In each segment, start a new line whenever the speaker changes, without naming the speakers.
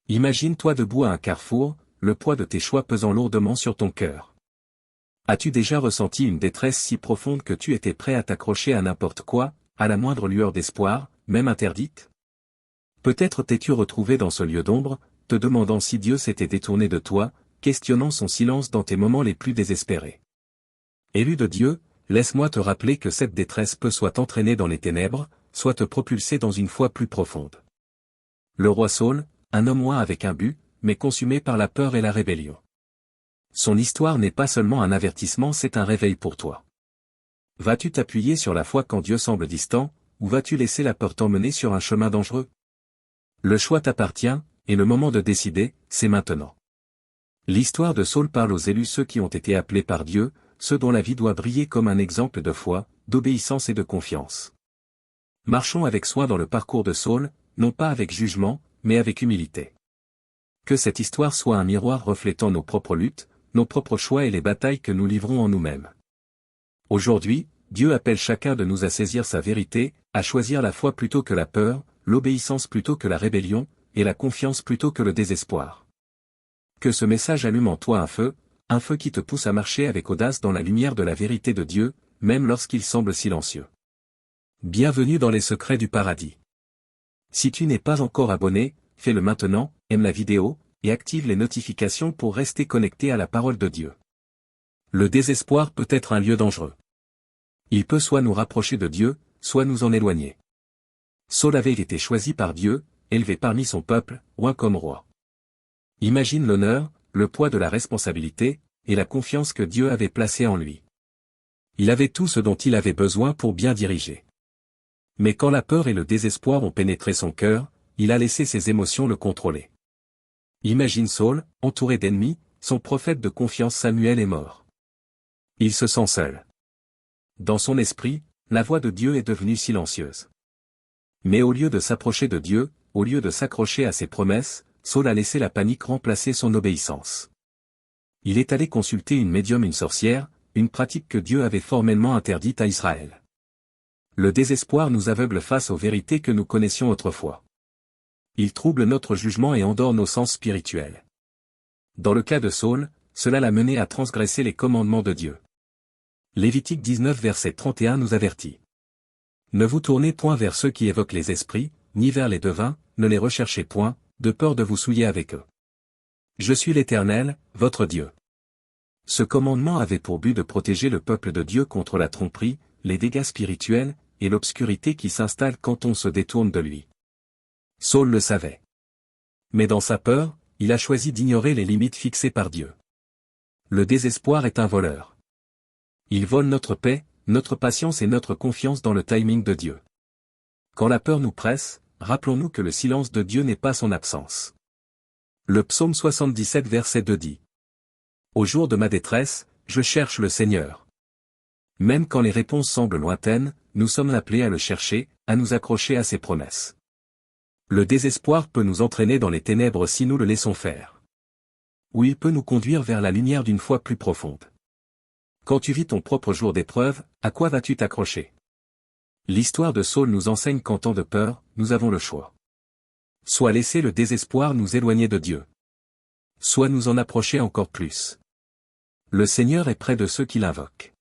Imagine-toi debout à un carrefour, le poids de tes choix pesant lourdement sur ton cœur. As-tu déjà ressenti une détresse si profonde que tu étais prêt à t'accrocher à n'importe quoi, à la moindre lueur d'espoir, même interdite? Peut-être t'es-tu retrouvé dans ce lieu d'ombre, te demandant si Dieu s'était détourné de toi, questionnant son silence dans tes moments les plus désespérés. Élu de Dieu, laisse-moi te rappeler que cette détresse peut soit t'entraîner dans les ténèbres, soit te propulser dans une foi plus profonde. Le roi Saül, un homme loin avec un but, mais consumé par la peur et la rébellion. Son histoire n'est pas seulement un avertissement, c'est un réveil pour toi. Vas-tu t'appuyer sur la foi quand Dieu semble distant, ou vas-tu laisser la peur t'emmener sur un chemin dangereux? Le choix t'appartient, et le moment de décider, c'est maintenant. L'histoire de Saül parle aux élus, ceux qui ont été appelés par Dieu, ceux dont la vie doit briller comme un exemple de foi, d'obéissance et de confiance. Marchons avec soin dans le parcours de Saül, non pas avec jugement, mais avec humilité. Que cette histoire soit un miroir reflétant nos propres luttes, nos propres choix et les batailles que nous livrons en nous-mêmes. Aujourd'hui, Dieu appelle chacun de nous à saisir sa vérité, à choisir la foi plutôt que la peur, l'obéissance plutôt que la rébellion, et la confiance plutôt que le désespoir. Que ce message allume en toi un feu qui te pousse à marcher avec audace dans la lumière de la vérité de Dieu, même lorsqu'il semble silencieux. Bienvenue dans les secrets du paradis. Si tu n'es pas encore abonné, fais-le maintenant, aime la vidéo, et active les notifications pour rester connecté à la parole de Dieu. Le désespoir peut être un lieu dangereux. Il peut soit nous rapprocher de Dieu, soit nous en éloigner. Saül avait été choisi par Dieu, élevé parmi son peuple, roi comme roi. Imagine l'honneur, le poids de la responsabilité, et la confiance que Dieu avait placée en lui. Il avait tout ce dont il avait besoin pour bien diriger. Mais quand la peur et le désespoir ont pénétré son cœur, il a laissé ses émotions le contrôler. Imagine Saül, entouré d'ennemis, son prophète de confiance Samuel est mort. Il se sent seul. Dans son esprit, la voix de Dieu est devenue silencieuse. Mais au lieu de s'approcher de Dieu, au lieu de s'accrocher à ses promesses, Saül a laissé la panique remplacer son obéissance. Il est allé consulter une médium, une sorcière, une pratique que Dieu avait formellement interdite à Israël. Le désespoir nous aveugle face aux vérités que nous connaissions autrefois. Il trouble notre jugement et endort nos sens spirituels. Dans le cas de Saül, cela l'a mené à transgresser les commandements de Dieu. Lévitique 19 verset 31 nous avertit. Ne vous tournez point vers ceux qui évoquent les esprits, ni vers les devins, ne les recherchez point, de peur de vous souiller avec eux. Je suis l'Éternel, votre Dieu. Ce commandement avait pour but de protéger le peuple de Dieu contre la tromperie, les dégâts spirituels, et l'obscurité qui s'installe quand on se détourne de lui. Saül le savait. Mais dans sa peur, il a choisi d'ignorer les limites fixées par Dieu. Le désespoir est un voleur. Il vole notre paix, notre patience et notre confiance dans le timing de Dieu. Quand la peur nous presse, rappelons-nous que le silence de Dieu n'est pas son absence. Le psaume 77 verset 2 dit. Au jour de ma détresse, je cherche le Seigneur. Même quand les réponses semblent lointaines, nous sommes appelés à le chercher, à nous accrocher à ses promesses. Le désespoir peut nous entraîner dans les ténèbres si nous le laissons faire. Ou il peut nous conduire vers la lumière d'une foi plus profonde. Quand tu vis ton propre jour d'épreuve, à quoi vas-tu t'accrocher? L'histoire de Saül nous enseigne qu'en temps de peur, nous avons le choix. Soit laisser le désespoir nous éloigner de Dieu. Soit nous en approcher encore plus. Le Seigneur est près de ceux qui l'invoquent.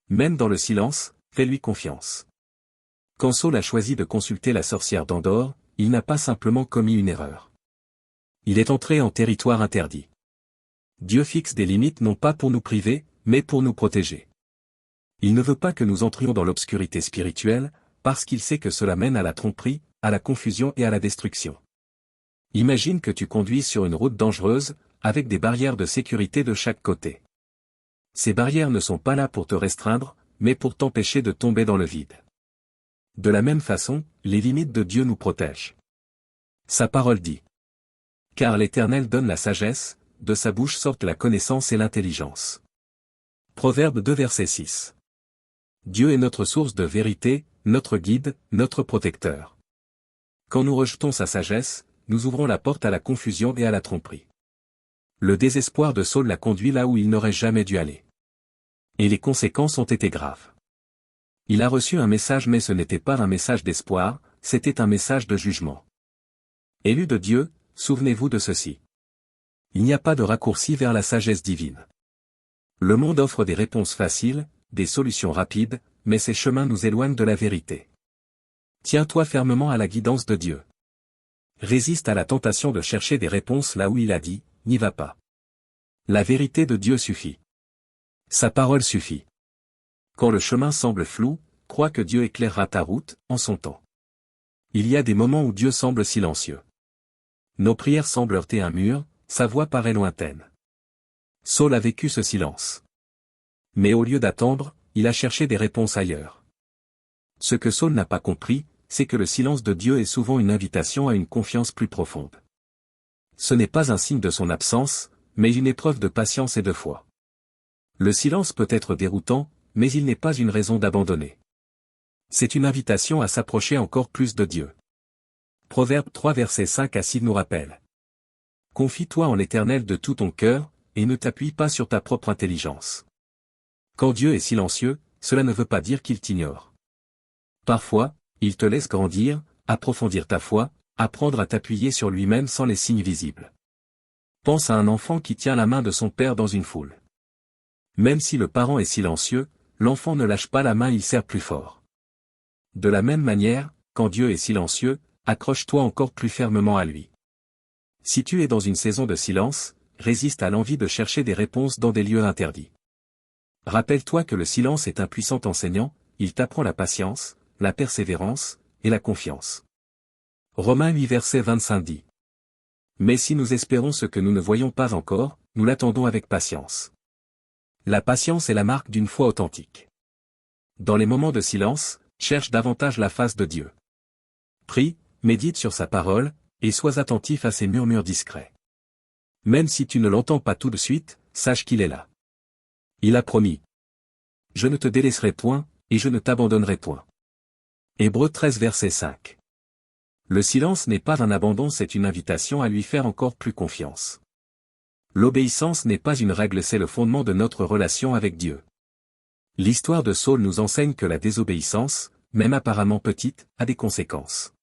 Même dans le silence, fais-lui confiance. Quand Saül a choisi de consulter la sorcière d'Endor, il n'a pas simplement commis une erreur. Il est entré en territoire interdit. Dieu fixe des limites non pas pour nous priver, mais pour nous protéger. Il ne veut pas que nous entrions dans l'obscurité spirituelle, parce qu'il sait que cela mène à la tromperie, à la confusion et à la destruction. Imagine que tu conduis sur une route dangereuse, avec des barrières de sécurité de chaque côté. Ces barrières ne sont pas là pour te restreindre, mais pour t'empêcher de tomber dans le vide. De la même façon, les limites de Dieu nous protègent. Sa parole dit. Car l'Éternel donne la sagesse, de sa bouche sortent la connaissance et l'intelligence. Proverbe 2 verset 6. Dieu est notre source de vérité, notre guide, notre protecteur. Quand nous rejetons sa sagesse, nous ouvrons la porte à la confusion et à la tromperie. Le désespoir de Saül l'a conduit là où il n'aurait jamais dû aller. Et les conséquences ont été graves. Il a reçu un message, mais ce n'était pas un message d'espoir, c'était un message de jugement. Élu de Dieu, souvenez-vous de ceci. Il n'y a pas de raccourci vers la sagesse divine. Le monde offre des réponses faciles, des solutions rapides, mais ces chemins nous éloignent de la vérité. Tiens-toi fermement à la guidance de Dieu. Résiste à la tentation de chercher des réponses là où il a dit, n'y va pas. La vérité de Dieu suffit. Sa parole suffit. Quand le chemin semble flou, crois que Dieu éclairera ta route, en son temps. Il y a des moments où Dieu semble silencieux. Nos prières semblent heurter un mur, sa voix paraît lointaine. Saul a vécu ce silence. Mais au lieu d'attendre, il a cherché des réponses ailleurs. Ce que Saul n'a pas compris, c'est que le silence de Dieu est souvent une invitation à une confiance plus profonde. Ce n'est pas un signe de son absence, mais une épreuve de patience et de foi. Le silence peut être déroutant, mais il n'est pas une raison d'abandonner. C'est une invitation à s'approcher encore plus de Dieu. Proverbe 3 versets 5 à 6 nous rappelle. Confie-toi en l'Éternel de tout ton cœur, et ne t'appuie pas sur ta propre intelligence. Quand Dieu est silencieux, cela ne veut pas dire qu'il t'ignore. Parfois, il te laisse grandir, approfondir ta foi, apprendre à t'appuyer sur lui-même sans les signes visibles. Pense à un enfant qui tient la main de son père dans une foule. Même si le parent est silencieux, l'enfant ne lâche pas la main, il serre plus fort. De la même manière, quand Dieu est silencieux, accroche-toi encore plus fermement à lui. Si tu es dans une saison de silence, résiste à l'envie de chercher des réponses dans des lieux interdits. Rappelle-toi que le silence est un puissant enseignant, il t'apprend la patience, la persévérance, et la confiance. Romains 8 verset 25 dit. Mais si nous espérons ce que nous ne voyons pas encore, nous l'attendons avec patience. La patience est la marque d'une foi authentique. Dans les moments de silence, cherche davantage la face de Dieu. Prie, médite sur sa parole, et sois attentif à ses murmures discrets. Même si tu ne l'entends pas tout de suite, sache qu'il est là. Il a promis. Je ne te délaisserai point, et je ne t'abandonnerai point. Hébreux 13 verset 5. Le silence n'est pas un abandon, c'est une invitation à lui faire encore plus confiance. L'obéissance n'est pas une règle, c'est le fondement de notre relation avec Dieu. L'histoire de Saul nous enseigne que la désobéissance, même apparemment petite, a des conséquences.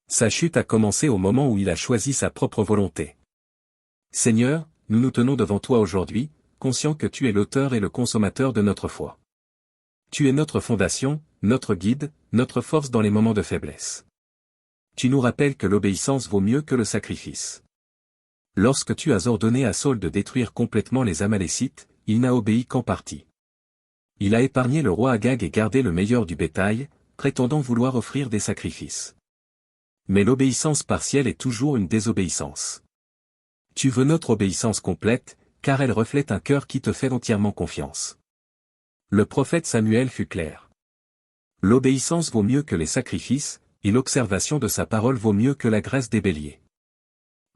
Sa chute a commencé au moment où il a choisi sa propre volonté. Seigneur, nous nous tenons devant toi aujourd'hui, conscients que tu es l'auteur et le consommateur de notre foi. Tu es notre fondation, notre guide, notre force dans les moments de faiblesse. Tu nous rappelles que l'obéissance vaut mieux que le sacrifice. Lorsque tu as ordonné à Saul de détruire complètement les Amalécites, il n'a obéi qu'en partie. Il a épargné le roi Agag et gardé le meilleur du bétail, prétendant vouloir offrir des sacrifices. Mais l'obéissance partielle est toujours une désobéissance. Tu veux notre obéissance complète, car elle reflète un cœur qui te fait entièrement confiance. Le prophète Samuel fut clair. L'obéissance vaut mieux que les sacrifices, et l'observation de sa parole vaut mieux que la graisse des béliers.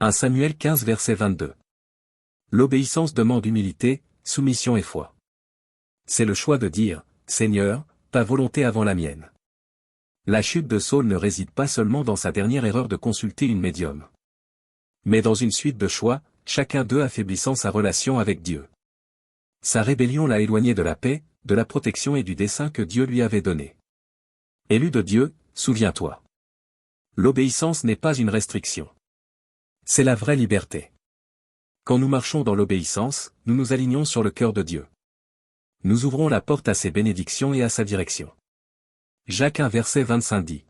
1 Samuel 15 verset 22. L'obéissance demande humilité, soumission et foi. C'est le choix de dire, Seigneur, ta volonté avant la mienne. La chute de Saul ne réside pas seulement dans sa dernière erreur de consulter une médium. Mais dans une suite de choix, chacun d'eux affaiblissant sa relation avec Dieu. Sa rébellion l'a éloigné de la paix, de la protection et du dessein que Dieu lui avait donné. Élu de Dieu, souviens-toi. L'obéissance n'est pas une restriction. C'est la vraie liberté. Quand nous marchons dans l'obéissance, nous nous alignons sur le cœur de Dieu. Nous ouvrons la porte à ses bénédictions et à sa direction. Jacques 1 verset 25 dit.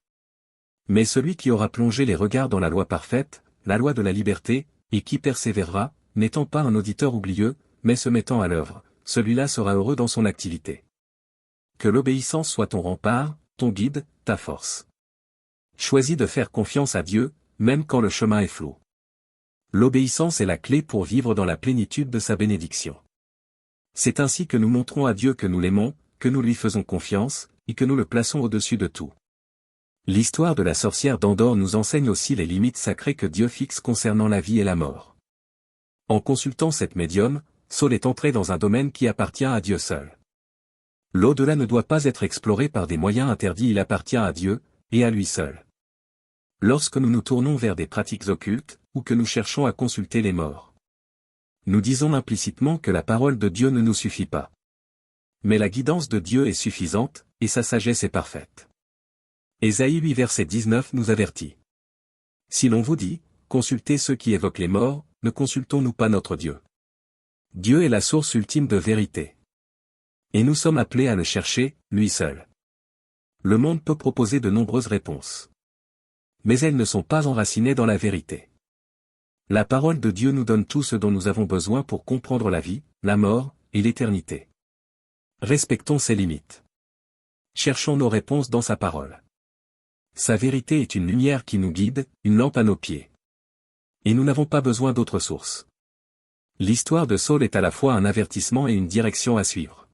Mais celui qui aura plongé les regards dans la loi parfaite, la loi de la liberté, et qui persévérera, n'étant pas un auditeur oublieux, mais se mettant à l'œuvre, celui-là sera heureux dans son activité. Que l'obéissance soit ton rempart, ton guide, ta force. Choisis de faire confiance à Dieu, même quand le chemin est flou. L'obéissance est la clé pour vivre dans la plénitude de sa bénédiction. C'est ainsi que nous montrons à Dieu que nous l'aimons, que nous lui faisons confiance, et que nous le plaçons au-dessus de tout. L'histoire de la sorcière d'Endor nous enseigne aussi les limites sacrées que Dieu fixe concernant la vie et la mort. En consultant cette médium, Saul est entré dans un domaine qui appartient à Dieu seul. L'au-delà ne doit pas être exploré par des moyens interdits, il appartient à Dieu, et à lui seul. Lorsque nous nous tournons vers des pratiques occultes, ou que nous cherchons à consulter les morts, nous disons implicitement que la parole de Dieu ne nous suffit pas. Mais la guidance de Dieu est suffisante, et sa sagesse est parfaite. Ésaïe 8 verset 19 nous avertit. Si l'on vous dit, consultez ceux qui évoquent les morts, ne consultons-nous pas notre Dieu? Dieu est la source ultime de vérité. Et nous sommes appelés à le chercher, lui seul. Le monde peut proposer de nombreuses réponses. Mais elles ne sont pas enracinées dans la vérité. La parole de Dieu nous donne tout ce dont nous avons besoin pour comprendre la vie, la mort, et l'éternité. Respectons ses limites. Cherchons nos réponses dans sa parole. Sa vérité est une lumière qui nous guide, une lampe à nos pieds. Et nous n'avons pas besoin d'autre source. L'histoire de Saul est à la fois un avertissement et une direction à suivre.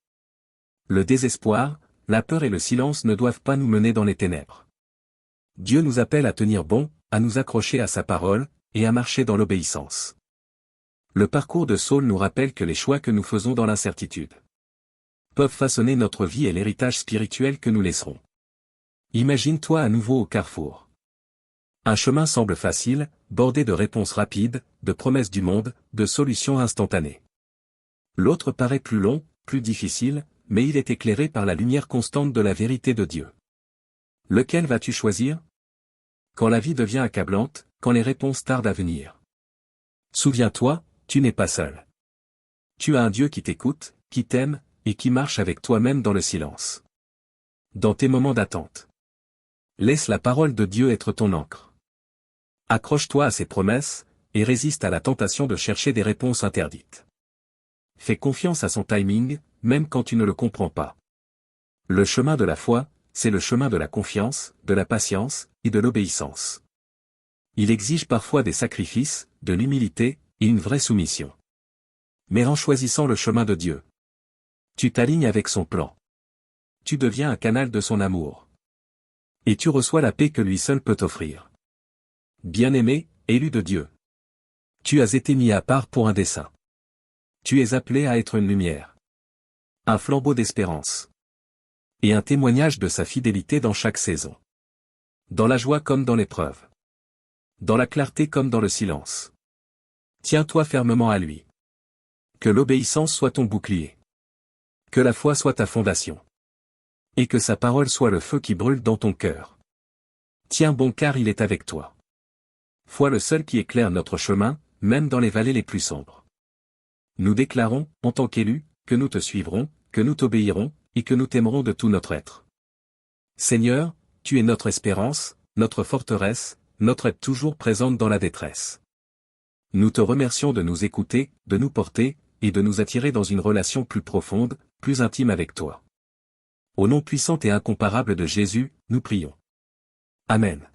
Le désespoir, la peur et le silence ne doivent pas nous mener dans les ténèbres. Dieu nous appelle à tenir bon, à nous accrocher à sa parole, et à marcher dans l'obéissance. Le parcours de Saul nous rappelle que les choix que nous faisons dans l'incertitude peuvent façonner notre vie et l'héritage spirituel que nous laisserons. Imagine-toi à nouveau au carrefour. Un chemin semble facile, bordé de réponses rapides, de promesses du monde, de solutions instantanées. L'autre paraît plus long, plus difficile, mais il est éclairé par la lumière constante de la vérité de Dieu. Lequel vas-tu choisir? Quand la vie devient accablante, quand les réponses tardent à venir. Souviens-toi, tu n'es pas seul. Tu as un Dieu qui t'écoute, qui t'aime, et qui marche avec toi-même dans le silence. Dans tes moments d'attente. Laisse la parole de Dieu être ton encre. Accroche-toi à ses promesses, et résiste à la tentation de chercher des réponses interdites. Fais confiance à son timing, même quand tu ne le comprends pas. Le chemin de la foi, c'est le chemin de la confiance, de la patience, et de l'obéissance. Il exige parfois des sacrifices, de l'humilité, et une vraie soumission. Mais en choisissant le chemin de Dieu, tu t'alignes avec son plan. Tu deviens un canal de son amour. Et tu reçois la paix que lui seul peut t'offrir. Bien-aimé, élu de Dieu. Tu as été mis à part pour un dessein. Tu es appelé à être une lumière. Un flambeau d'espérance. Et un témoignage de sa fidélité dans chaque saison. Dans la joie comme dans l'épreuve. Dans la clarté comme dans le silence. Tiens-toi fermement à lui. Que l'obéissance soit ton bouclier. Que la foi soit ta fondation. Et que sa parole soit le feu qui brûle dans ton cœur. Tiens bon car il est avec toi. Foi le seul qui éclaire notre chemin, même dans les vallées les plus sombres. Nous déclarons, en tant qu'élus, que nous te suivrons, que nous t'obéirons, et que nous t'aimerons de tout notre être. Seigneur, tu es notre espérance, notre forteresse, notre aide toujours présente dans la détresse. Nous te remercions de nous écouter, de nous porter, et de nous attirer dans une relation plus profonde, plus intime avec toi. Au nom puissant et incomparable de Jésus, nous prions. Amen.